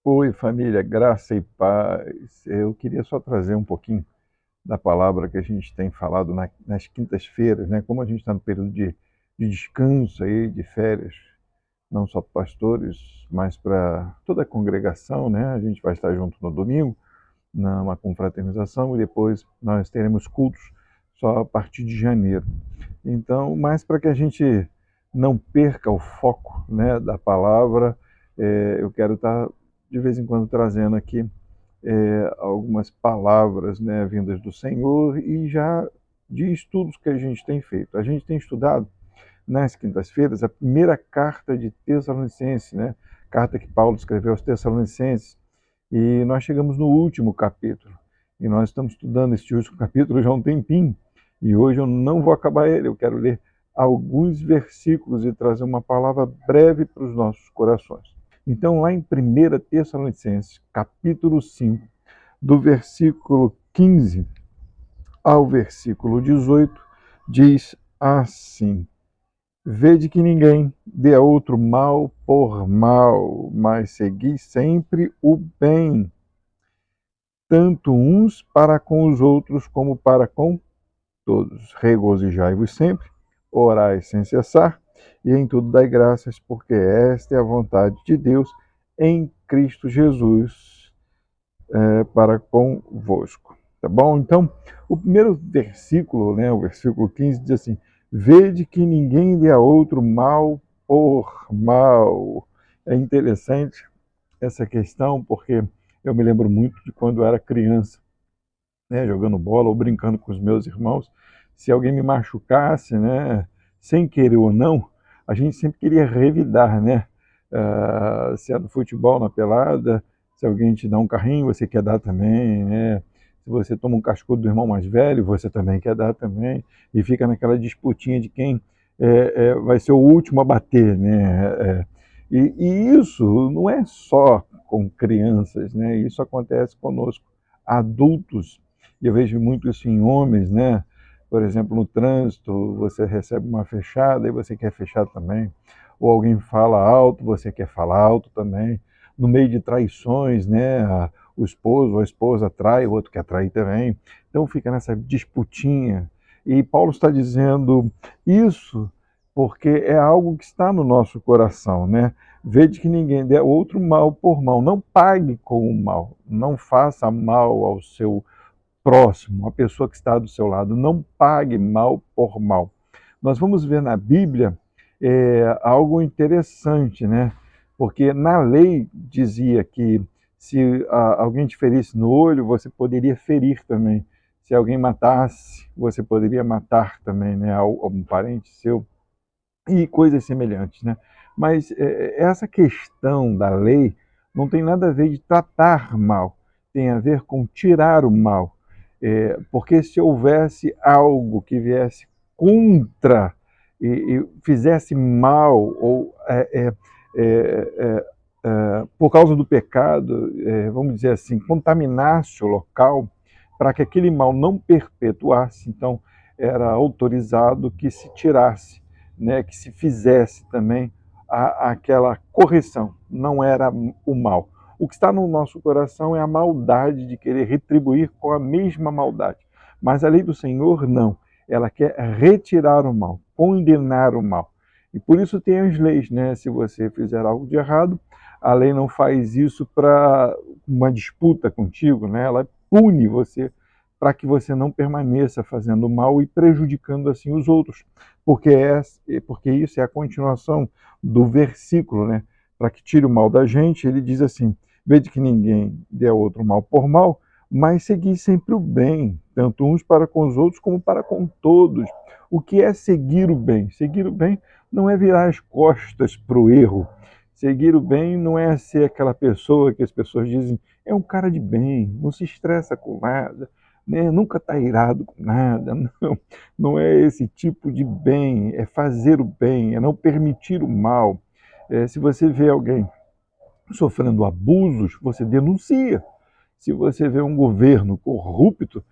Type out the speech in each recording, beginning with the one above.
Oi, família, graça e paz. Eu queria só trazer um pouquinho da palavra que a gente tem falado nas quintas-feiras, né? Como a gente está no período de descanso aí, de férias, não só para pastores, mas para toda a congregação, né? A gente vai estar junto no domingo, numa confraternização, e depois nós teremos cultos só a partir de janeiro. Então, mais para que a gente não perca o foco, né, da palavra, eu quero estar de vez em quando trazendo aqui algumas palavras, né, vindas do Senhor e já de estudos que a gente tem feito. A gente tem estudado nas quintas-feiras a primeira carta de Tessalonicenses, né, carta que Paulo escreveu aos Tessalonicenses, e nós chegamos no último capítulo. E nós estamos estudando este último capítulo já há um tempinho. E hoje eu não vou acabar ele. Eu quero ler alguns versículos e trazer uma palavra breve para os nossos corações. Então, lá em 1 Tessalonicenses, capítulo 5, do versículo 15 ao versículo 18, diz assim: Vede que ninguém dê a outro mal por mal, mas segui sempre o bem, tanto uns para com os outros como para com todos. Regozijai-vos sempre, orai sem cessar, e em tudo dai graças, porque esta é a vontade de Deus em Cristo Jesus para convosco. Tá bom? Então, o primeiro versículo, né, o versículo 15, diz assim: Vede que ninguém dê a outro mal por mal. É interessante essa questão, porque eu me lembro muito de quando eu era criança, né, jogando bola ou brincando com os meus irmãos. Se alguém me machucasse, né, sem querer ou não, a gente sempre queria revidar, né? Se é no futebol, na pelada, se alguém te dá um carrinho, você quer dar também, né? Se você toma um cascudo do irmão mais velho, você também quer dar também, e fica naquela disputinha de quem vai ser o último a bater, né? E isso não é só com crianças, né? Isso acontece conosco, adultos, e eu vejo muito isso em homens, né? Por exemplo, no trânsito, você recebe uma fechada e você quer fechar também. Ou alguém fala alto, você quer falar alto também. No meio de traições, né? O esposo ou a esposa trai, o outro quer trair também. Então fica nessa disputinha. E Paulo está dizendo isso porque é algo que está no nosso coração, né? Vede que ninguém dê outro mal por mal. Não pague com o mal. Não faça mal ao seu próximo, a pessoa que está do seu lado. Não pague mal por mal. Nós vamos ver na Bíblia algo interessante, né? Porque na lei dizia que se alguém te ferisse no olho, você poderia ferir também. Se alguém matasse, você poderia matar também, né? Um parente seu e coisas semelhantes, né? Mas essa questão da lei não tem nada a ver de tratar mal, tem a ver com tirar o mal. Porque se houvesse algo que viesse contra e fizesse mal, ou por causa do pecado, vamos dizer assim, contaminasse o local, para que aquele mal não perpetuasse, então era autorizado que se tirasse, né, que se fizesse também aquela correção, não era o mal. O que está no nosso coração é a maldade de querer retribuir com a mesma maldade. Mas a lei do Senhor não. Ela quer retirar o mal, condenar o mal. E por isso tem as leis, né? Se você fizer algo de errado, a lei não faz isso para uma disputa contigo, né? Ela pune você para que você não permaneça fazendo mal e prejudicando assim os outros, porque isso é a continuação do versículo, né? Para que tire o mal da gente, ele diz assim: vede que ninguém dê a outro mal por mal, mas segui sempre o bem, tanto uns para com os outros como para com todos. O que é seguir o bem? Seguir o bem não é virar as costas para o erro. Seguir o bem não é ser aquela pessoa que as pessoas dizem é um cara de bem, não se estressa com nada, né? Nunca está irado com nada. Não, não é esse tipo de bem, é fazer o bem, é não permitir o mal. Se você vê alguém sofrendo abusos, você denuncia. Se você vê um governo corrupto,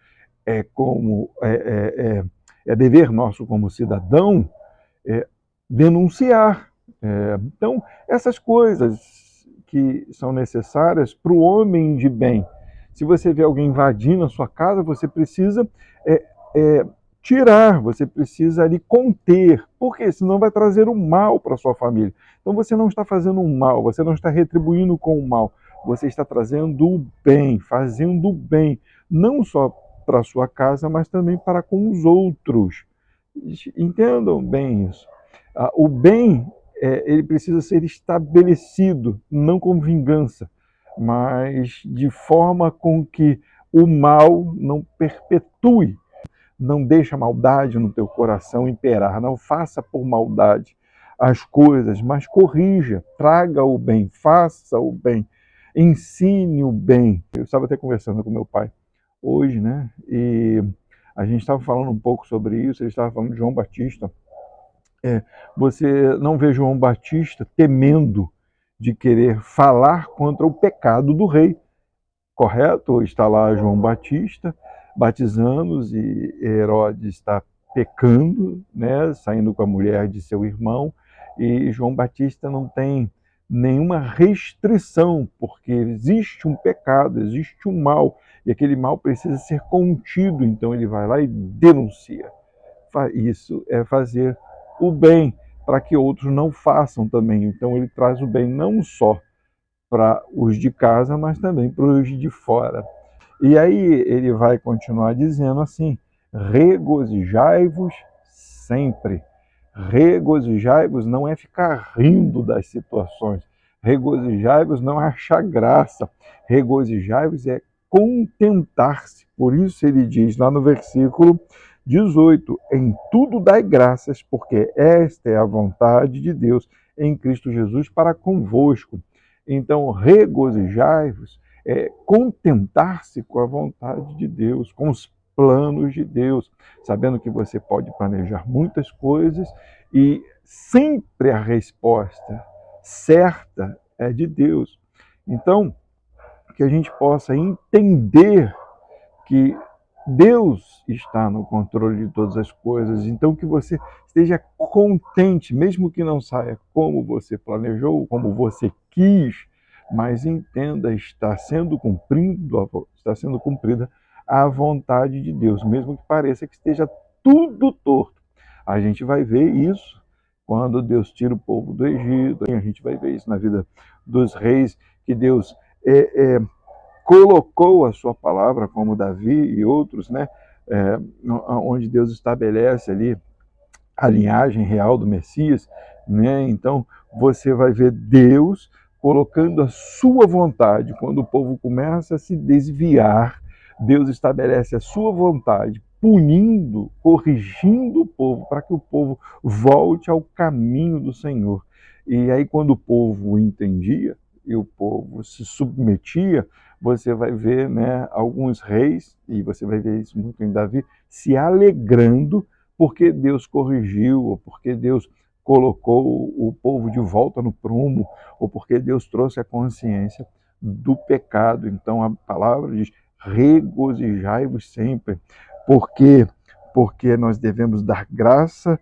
é dever nosso como cidadão denunciar. Então, essas coisas que são necessárias para o homem de bem. Se você vê alguém invadindo a sua casa, você precisa é, é, tirar, você precisa ali conter, porque senão vai trazer o mal para a sua família. Então você não está fazendo um mal, você não está retribuindo com o mal, você está trazendo o bem, fazendo o bem, não só para a sua casa, mas também para com os outros. Entendam bem isso. O bem, ele precisa ser estabelecido, não com vingança, mas de forma com que o mal não perpetue. Não deixa a maldade no teu coração imperar, não faça por maldade as coisas, mas corrija, traga o bem, faça o bem, ensine o bem. Eu estava até conversando com meu pai hoje, né? E a gente estava falando um pouco sobre isso, ele estava falando de João Batista. Você não vê João Batista temendo de querer falar contra o pecado do rei, correto? Está lá João Batista batizando-os e Herodes está pecando, né, saindo com a mulher de seu irmão, e João Batista não tem nenhuma restrição, porque existe um pecado, existe um mal, e aquele mal precisa ser contido, então ele vai lá e denuncia. Isso é fazer o bem, para que outros não façam também. Então ele traz o bem não só para os de casa, mas também para os de fora. E aí ele vai continuar dizendo assim: regozijai-vos sempre. Regozijai-vos não é ficar rindo das situações. Regozijai-vos não é achar graça. Regozijai-vos é contentar-se. Por isso ele diz lá no versículo 18: em tudo dai graças, porque esta é a vontade de Deus em Cristo Jesus para convosco. Então, regozijai-vos é contentar-se com a vontade de Deus, com os planos de Deus, sabendo que você pode planejar muitas coisas e sempre a resposta certa é de Deus. Então, que a gente possa entender que Deus está no controle de todas as coisas, então que você esteja contente, mesmo que não saia como você planejou, como você quis, mas entenda, está sendo cumprida a vontade de Deus, mesmo que pareça que esteja tudo torto. A gente vai ver isso quando Deus tira o povo do Egito, a gente vai ver isso na vida dos reis, que Deus colocou a sua palavra, como Davi e outros, né, onde Deus estabelece ali a linhagem real do Messias, né? Então você vai ver Deus colocando a sua vontade. Quando o povo começa a se desviar, Deus estabelece a sua vontade, punindo, corrigindo o povo, para que o povo volte ao caminho do Senhor. E aí, quando o povo entendia e o povo se submetia, você vai ver, né, alguns reis, e você vai ver isso muito em Davi, se alegrando porque Deus corrigiu, ou porque Deus colocou o povo de volta no prumo, ou porque Deus trouxe a consciência do pecado. Então a palavra diz: regozijai-vos sempre, porque nós devemos dar graça,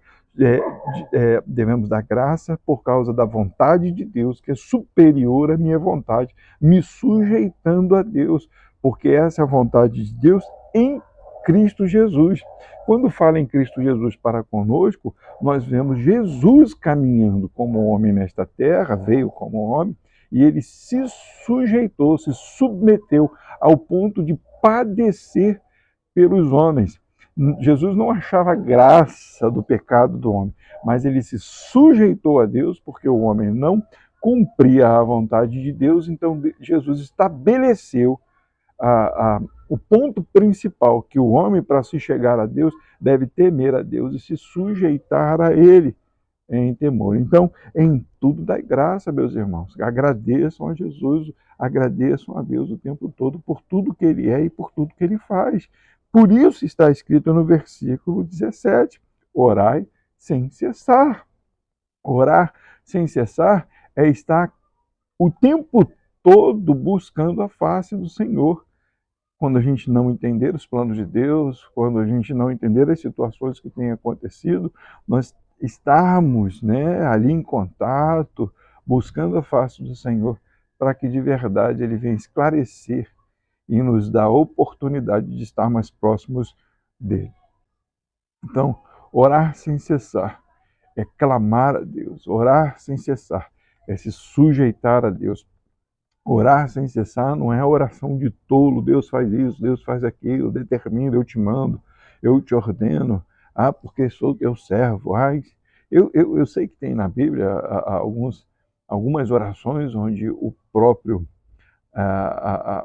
devemos dar graça por causa da vontade de Deus, que é superior à minha vontade, me sujeitando a Deus, porque essa é a vontade de Deus em Cristo Jesus. Quando fala em Cristo Jesus para conosco, nós vemos Jesus caminhando como homem nesta terra, veio como homem, e ele se sujeitou, se submeteu ao ponto de padecer pelos homens. Jesus não achava graça do pecado do homem, mas ele se sujeitou a Deus, porque o homem não cumpria a vontade de Deus, então Jesus estabeleceu o ponto principal, que o homem, para se chegar a Deus, deve temer a Deus e se sujeitar a Ele em temor. Então, em tudo dai graça, meus irmãos. Agradeçam a Jesus, agradeçam a Deus o tempo todo por tudo que Ele é e por tudo que Ele faz. Por isso está escrito no versículo 17, orai sem cessar. Orar sem cessar é estar o tempo todo buscando a face do Senhor. Quando a gente não entender os planos de Deus, quando a gente não entender as situações que têm acontecido, nós estarmos, né, ali em contato, buscando a face do Senhor, para que de verdade Ele venha esclarecer e nos dar a oportunidade de estar mais próximos dEle. Então, orar sem cessar é clamar a Deus, orar sem cessar é se sujeitar a Deus. Orar sem cessar não é oração de tolo, Deus faz isso, Deus faz aquilo, determina, eu te mando, eu te ordeno, porque sou teu servo. Eu sei que tem na Bíblia algumas orações onde o próprio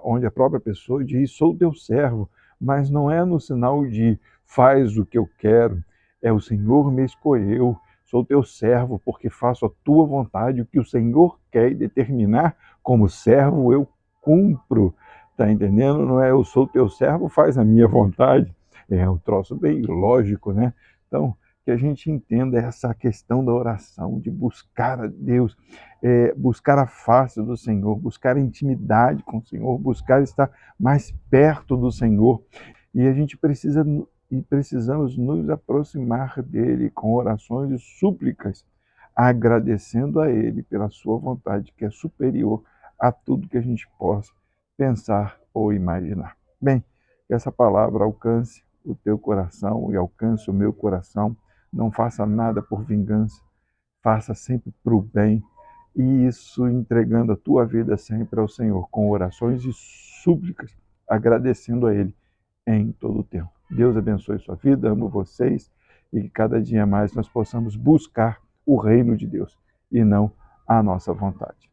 onde a própria pessoa diz, sou teu servo, mas não é no sinal de faz o que eu quero, é o Senhor me escolheu, sou teu servo porque faço a tua vontade, o que o Senhor quer determinar como servo eu cumpro, tá entendendo? Não é eu sou teu servo, faz a minha vontade, é um troço bem lógico, né? Então, que a gente entenda essa questão da oração, de buscar a Deus, buscar a face do Senhor, buscar a intimidade com o Senhor, buscar estar mais perto do Senhor. E a gente precisamos nos aproximar dele com orações e súplicas, agradecendo a ele pela sua vontade, que é superior a tudo que a gente possa pensar ou imaginar. Bem, que essa palavra alcance o teu coração e alcance o meu coração. Não faça nada por vingança, faça sempre para o bem, e isso entregando a tua vida sempre ao Senhor, com orações e súplicas, agradecendo a Ele em todo o tempo. Deus abençoe sua vida, amo vocês, e que cada dia mais nós possamos buscar o reino de Deus e não a nossa vontade.